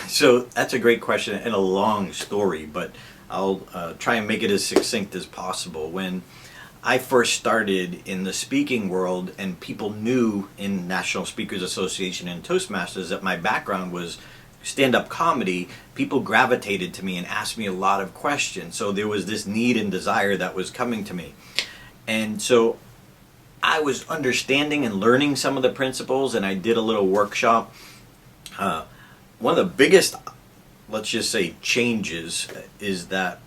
So that's a great question and a long story, but I'll try and make it as succinct as possible. When I first started in the speaking world, and people knew in National Speakers Association and Toastmasters that my background was stand-up comedy, people gravitated to me and asked me a lot of questions. So there was this need and desire that was coming to me. And so I was understanding and learning some of the principles, and I did a little workshop. One of the biggest, let's just say, changes is that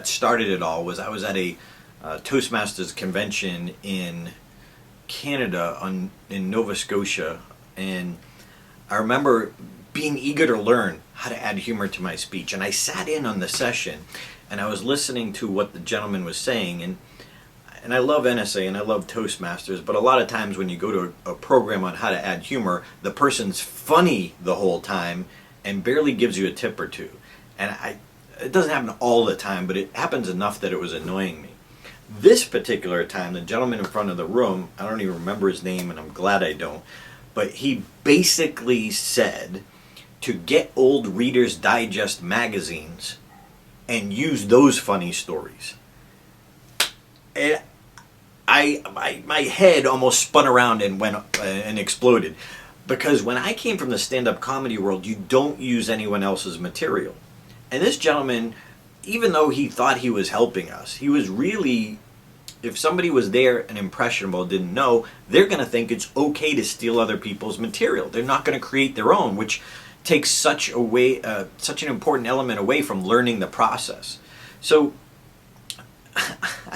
started it all was I was at a Toastmasters convention in Canada in Nova Scotia, and I remember being eager to learn how to add humor to my speech. And I sat in on the session, and I was listening to what the gentleman was saying, and I love NSA and I love Toastmasters, but a lot of times when you go to a program on how to add humor, the person's funny the whole time and barely gives you a tip or two. And it doesn't happen all the time, but it happens enough that it was annoying me. This particular time, the gentleman in front of the room, I don't even remember his name, and I'm glad I don't, but he basically said to get old Reader's Digest magazines and use those funny stories. And my head almost spun around and went and exploded, because when I came from the stand-up comedy world, you don't use anyone else's material. And this gentleman, even though he thought he was helping us, he was really, if somebody was there and impressionable, didn't know, they're going to think it's okay to steal other people's material. They're not going to create their own, which takes such an important element away from learning the process. So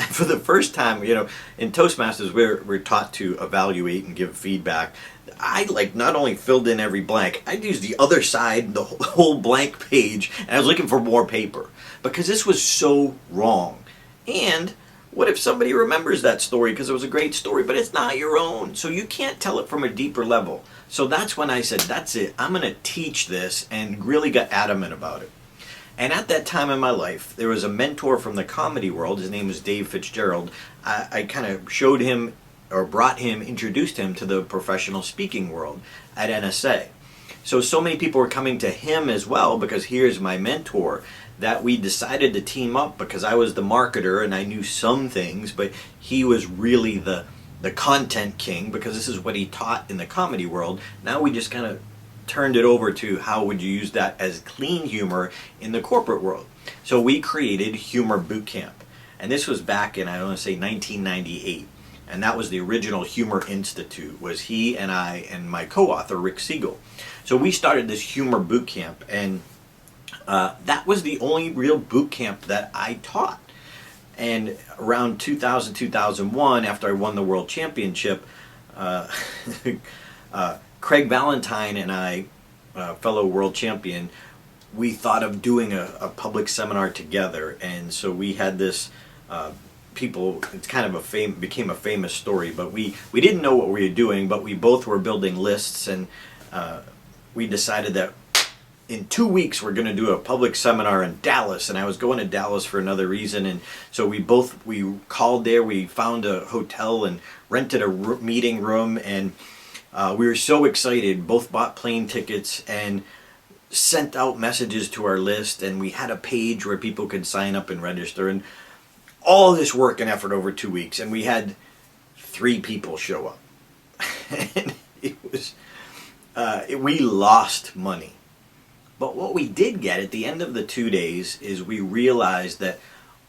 for the first time, in Toastmasters, we're taught to evaluate and give feedback. I not only filled in every blank, I used the other side, the whole blank page, and I was looking for more paper, because this was so wrong. And what if somebody remembers that story because it was a great story, but it's not your own, so you can't tell it from a deeper level? So that's when I said, that's it, I'm going to teach this, and really got adamant about it. And at that time in my life, there was a mentor from the comedy world. His name was Dave Fitzgerald. I kind of showed him, or introduced him to the professional speaking world at NSA. So many people were coming to him as well, because here's my mentor, that we decided to team up, because I was the marketer and I knew some things, but he was really the content king, because this is what he taught in the comedy world. Now we just kind of turned it over to how would you use that as clean humor in the corporate world. So we created Humor Boot Camp, and this was back in, I want to say, 1998, and that was the original Humor Institute, was he and I and my co-author Rick Siegel. So we started this Humor Boot Camp, and that was the only real boot camp that I taught. And around 2000, 2001, after I won the World Championship, Craig Valentine and I, fellow world champion, we thought of doing a public seminar together. And so we had this, it's kind of became a famous story, but we didn't know what we were doing, but we both were building lists, and we decided that in 2 weeks we're going to do a public seminar in Dallas, and I was going to Dallas for another reason, and so we called there, we found a hotel and rented a meeting room, and we were so excited, both bought plane tickets and sent out messages to our list, and we had a page where people could sign up and register, and all this work and effort over 2 weeks, and we had 3 people show up. And it was, we lost money. But what we did get at the end of the 2 days is we realized that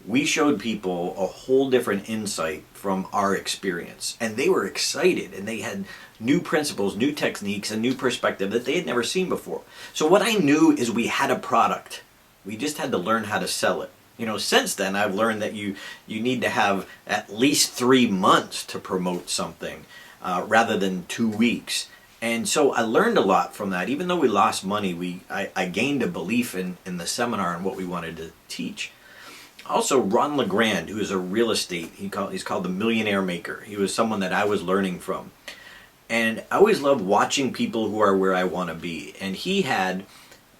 we showed people a whole different insight from our experience. And they were excited, and they had new principles, new techniques, a new perspective that they had never seen before. So what I knew is we had a product. We just had to learn how to sell it. Since then I've learned that you need to have at least 3 months to promote something rather than 2 weeks. And so I learned a lot from that. Even though we lost money, I gained a belief in the seminar and what we wanted to teach. Also, Ron LeGrand, who is a real estate, he's called the Millionaire Maker. He was someone that I was learning from. And I always love watching people who are where I want to be. And he had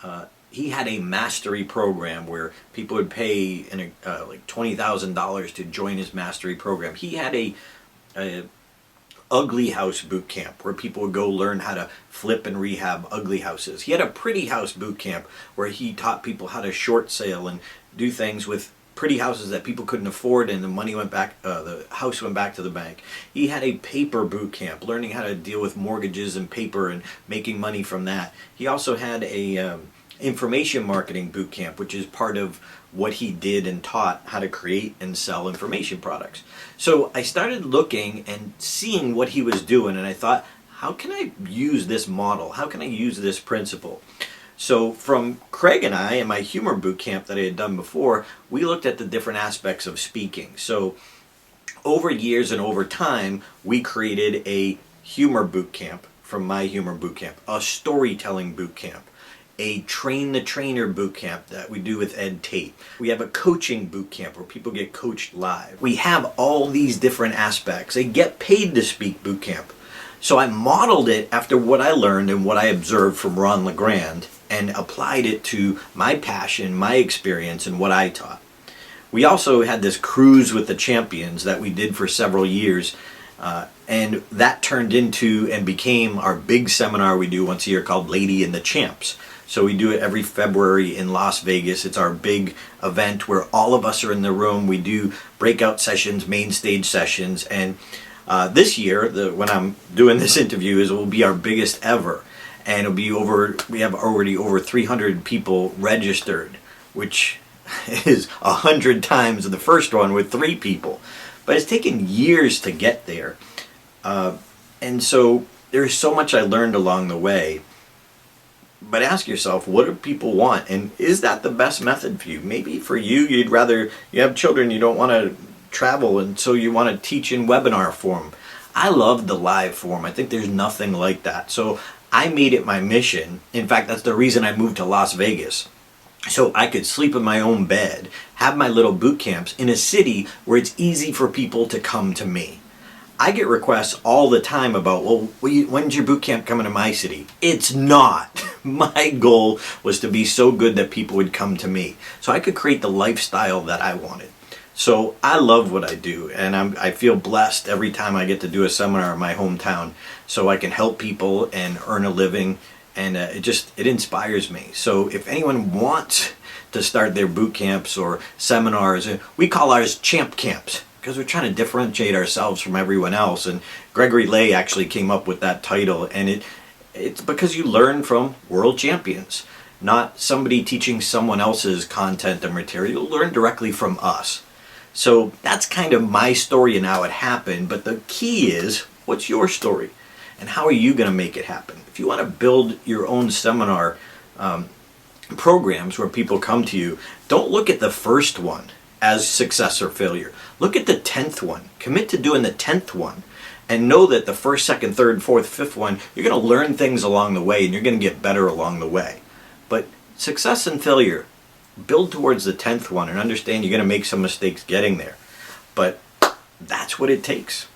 a mastery program where people would pay like $20,000 to join his mastery program. He had a ugly house boot camp where people would go learn how to flip and rehab ugly houses. He had a pretty house boot camp where he taught people how to short sale and do things with pretty houses that people couldn't afford, and the money went back, the house went back to the bank. He had a paper boot camp, learning how to deal with mortgages and paper and making money from that. He also had a information marketing boot camp, which is part of what he did and taught how to create and sell information products. So I started looking and seeing what he was doing, and I thought, how can I use this model? How can I use this principle? So from Craig and I, in my humor boot camp that I had done before, we looked at the different aspects of speaking. So over years and over time, we created a humor boot camp from my humor boot camp, a storytelling boot camp, a train the trainer boot camp that we do with Ed Tate. We have a coaching boot camp where people get coached live. We have all these different aspects. A get paid to speak boot camp. So I modeled it after what I learned and what I observed from Ron LeGrand and applied it to my passion, my experience, and what I taught. We also had this cruise with the champions that we did for several years, and that turned into and became our big seminar we do once a year called Lady and the Champs. So we do it every February in Las Vegas. It's our big event where all of us are in the room. We do breakout sessions, main stage sessions, and this year, when I'm doing this interview, it will be our biggest ever. And it'll be we have already over 300 people registered, which is 100 times the first one with 3 people. But it's taken years to get there. And so there's so much I learned along the way. But ask yourself, what do people want? And is that the best method for you? Maybe for you, you'd rather, you have children, you don't want to travel, and so you want to teach in webinar form. I love the live form. I think there's nothing like that. So I made it my mission. In fact, that's the reason I moved to Las Vegas. So I could sleep in my own bed, have my little boot camps in a city where it's easy for people to come to me. I get requests all the time about, well, when's your boot camp coming to my city? It's not. My goal was to be so good that people would come to me, so I could create the lifestyle that I wanted. So I love what I do, and I feel blessed every time I get to do a seminar in my hometown so I can help people and earn a living, and it inspires me. So if anyone wants to start their boot camps or seminars, we call ours champ camps because we're trying to differentiate ourselves from everyone else, and Gregory Lay actually came up with that title, and it's because you learn from world champions, not somebody teaching someone else's content and material. You learn directly from us. So that's kind of my story and how it happened, but the key is, what's your story? And how are you going to make it happen? If you want to build your own seminar programs where people come to you, don't look at the first one as success or failure. Look at the 10th one. Commit to doing the 10th one. And know that the first, second, third, fourth, fifth one, you're going to learn things along the way and you're going to get better along the way. But success and failure, build towards the 10th one and understand you're going to make some mistakes getting there. But that's what it takes.